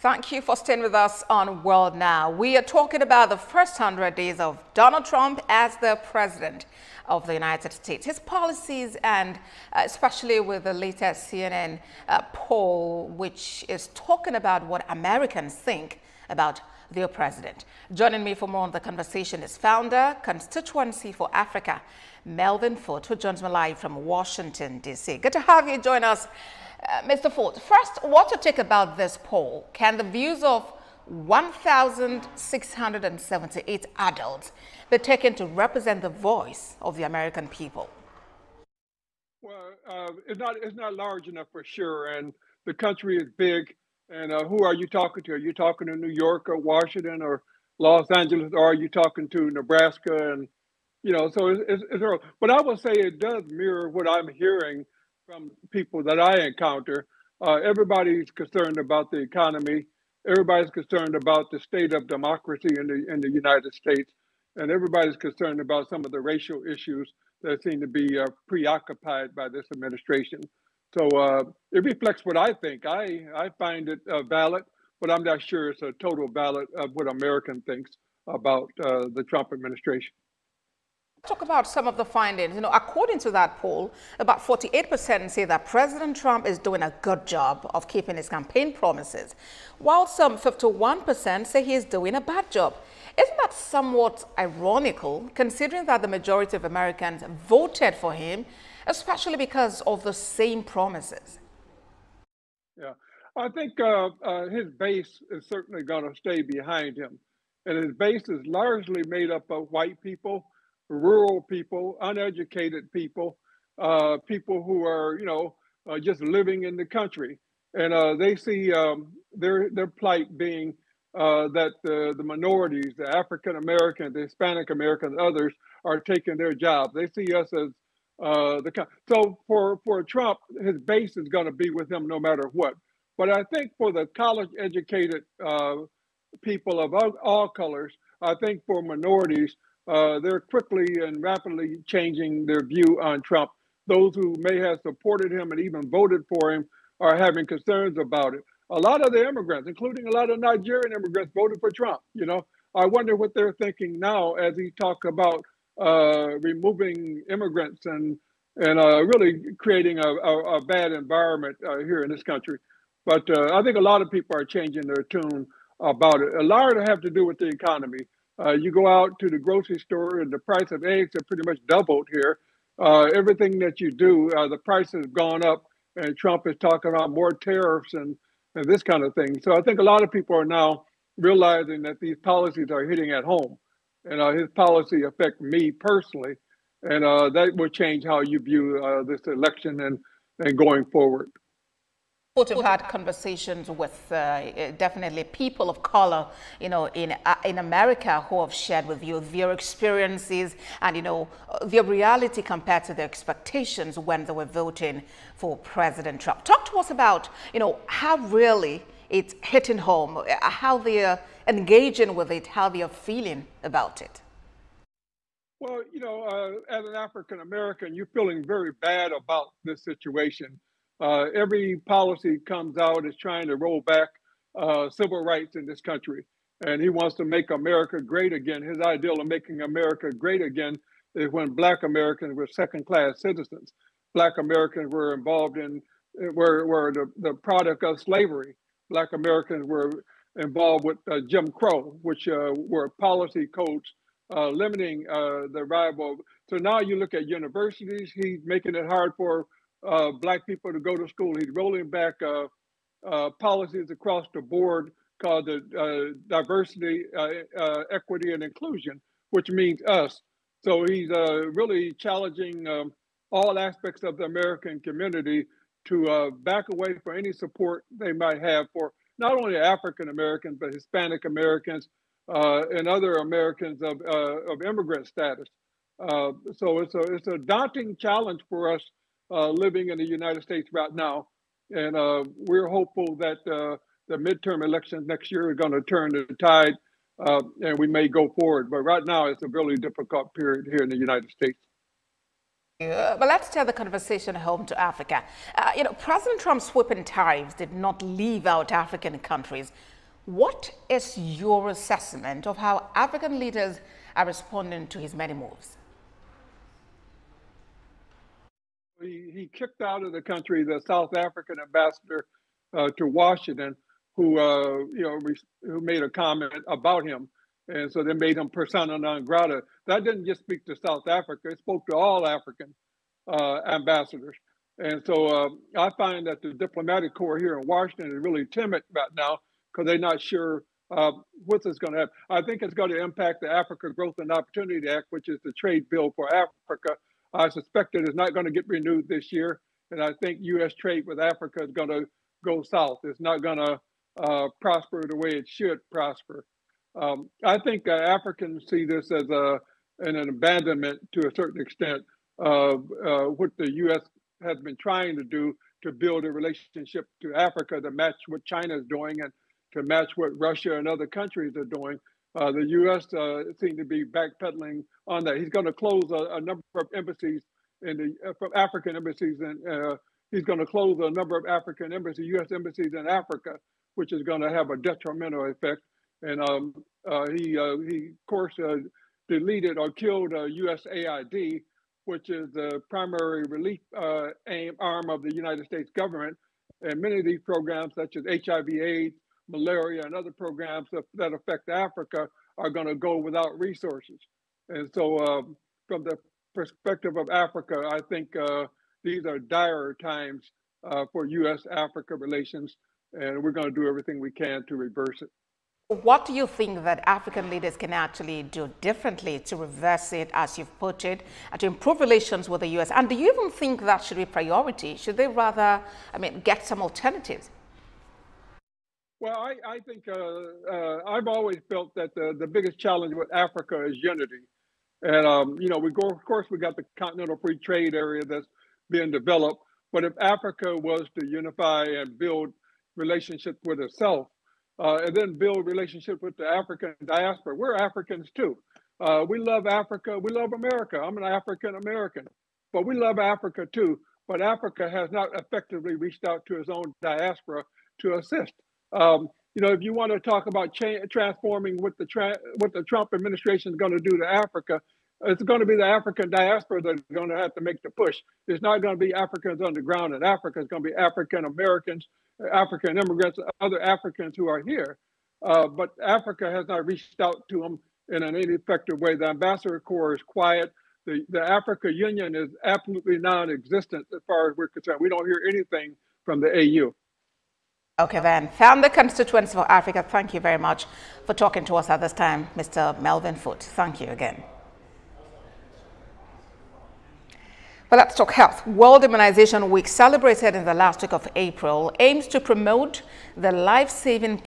Thank you for staying with us on World Now. We are talking about the first 100 days of Donald Trump as the president of the United States, his policies, and especially with the latest CNN poll, which is talking about what Americans think about their president. Joining me for more on the conversation is founder, Constituency for Africa, Melvin Foote, who joins me live from Washington, D.C. Good to have you join us, Mr. Foote. First, what to take about this poll? Can the views of 1,678 adults be taken to represent the voice of the American people? Well, it's not large enough for sure, and the country is big. And who are you talking to? Are you talking to New York or Washington or Los Angeles, or are you talking to Nebraska? And so it's early. But I will say it does mirror what I'm hearing from people that I encounter. Everybody's concerned about the economy. Everybody's concerned about the state of democracy in the United States, and everybody's concerned about some of the racial issues that seem to be preoccupied by this administration. So it reflects what I think. I find it valid, but I'm not sure it's a total valid of what American thinks about the Trump administration. Talk about some of the findings. According to that poll, about 48% say that President Trump is doing a good job of keeping his campaign promises, while some 51% say he is doing a bad job. Isn't that somewhat ironical, considering that the majority of Americans voted for him, especially because of the same promises? Yeah, I think his base is certainly going to stay behind him. And his base is largely made up of white people, rural people, uneducated people, people who are, just living in the country. And they see their plight being that the minorities, the African Americans, the Hispanic Americans, others are taking their jobs. They see us as so for Trump, his base is going to be with him no matter what. But I think for the college educated people of all colors, I think for minorities, they're quickly and rapidly changing their view on Trump. Those who may have supported him and even voted for him are having concerns about it. A lot of the immigrants, including a lot of Nigerian immigrants, voted for Trump. I wonder what they're thinking now as he talks about removing immigrants and really creating a bad environment here in this country. But I think a lot of people are changing their tune about it. A lot of it have to do with the economy. You go out to the grocery store and the price of eggs have pretty much doubled here. Everything that you do, the price has gone up, and Trump is talking about more tariffs and this kind of thing. So I think a lot of people are now realizing that these policies are hitting at home. And his policy affect me personally, and that will change how you view this election and going forward. We've had conversations with definitely people of color, in America who have shared with you their experiences and, their reality compared to their expectations when they were voting for President Trump. Talk to us about, how really it's hitting home, how they're engaging with it, how they're feeling about it. Well, as an African American, you're feeling very bad about this situation. Every policy comes out is trying to roll back civil rights in this country. And he wants to make America great again. His ideal of making America great again is when Black Americans were second-class citizens. Black Americans were involved were the product of slavery. Black Americans were involved with Jim Crow, which were policy codes limiting the arrival. So now you look at universities, he's making it hard for Black people to go to school. He's rolling back policies across the board called the diversity, equity, and inclusion, which means us. So he's really challenging all aspects of the American community to back away from any support they might have for not only African Americans, but Hispanic Americans and other Americans of immigrant status. So it's a daunting challenge for us living in the United States right now. And we're hopeful that the midterm elections next year are going to turn the tide and we may go forward. But right now, it's a really difficult period here in the United States. But let's take the conversation home to Africa. President Trump's sweeping tariffs did not leave out African countries. What is your assessment of how African leaders are responding to his many moves? He kicked out of the country the South African ambassador to Washington, who made a comment about him, and so they made him persona non grata. That didn't just speak to South Africa; it spoke to all African ambassadors. And so I find that the diplomatic corps here in Washington is really timid right now because they're not sure what is going to happen. I think it's going to impact the Africa Growth and Opportunity Act, which is the trade bill for Africa. I suspect it is not going to get renewed this year, and I think U.S. trade with Africa is going to go south. It's not going to prosper the way it should prosper. I think Africans see this as an abandonment to a certain extent of what the U.S. has been trying to do to build a relationship to Africa to match what China is doing and to match what Russia and other countries are doing. The U.S. Seem to be backpedaling on that. He's going to close a number of embassies from African embassies, and he's going to close a number of African embassies, U.S. embassies in Africa, which is going to have a detrimental effect. And he of course, deleted or killed USAID, which is the primary relief arm of the United States government. And many of these programs, such as HIV/AIDS, malaria, and other programs that affect Africa are going to go without resources. And so from the perspective of Africa, I think these are dire times for U.S.-Africa relations, and we're going to do everything we can to reverse it. What do you think that African leaders can actually do differently to reverse it, as you've put it, and to improve relations with the U.S.? And do you even think that should be priority? Should they rather, get some alternatives? Well, I think I've always felt that the biggest challenge with Africa is unity. And, of course, we got the continental free trade area that's being developed. But if Africa was to unify and build relationships with itself, and then build relationships with the African diaspora, we're Africans too. We love Africa. We love America. I'm an African American, but we love Africa too. But Africa has not effectively reached out to its own diaspora to assist. If you want to talk about transforming what the Trump administration is going to do to Africa, it's going to be the African diaspora that's going to have to make the push. It's not going to be Africans on the ground in Africa. It's going to be African Americans, African immigrants, other Africans who are here. But Africa has not reached out to them in any effective way. The ambassador corps is quiet. The Africa Union is absolutely non-existent as far as we're concerned. We don't hear anything from the AU. Okay, then. Founder Constituency for Africa, thank you very much for talking to us at this time, Mr. Melvin Foote. Thank you again. Well, let's talk health. World Immunization Week, celebrated in the last week of April, aims to promote the life-saving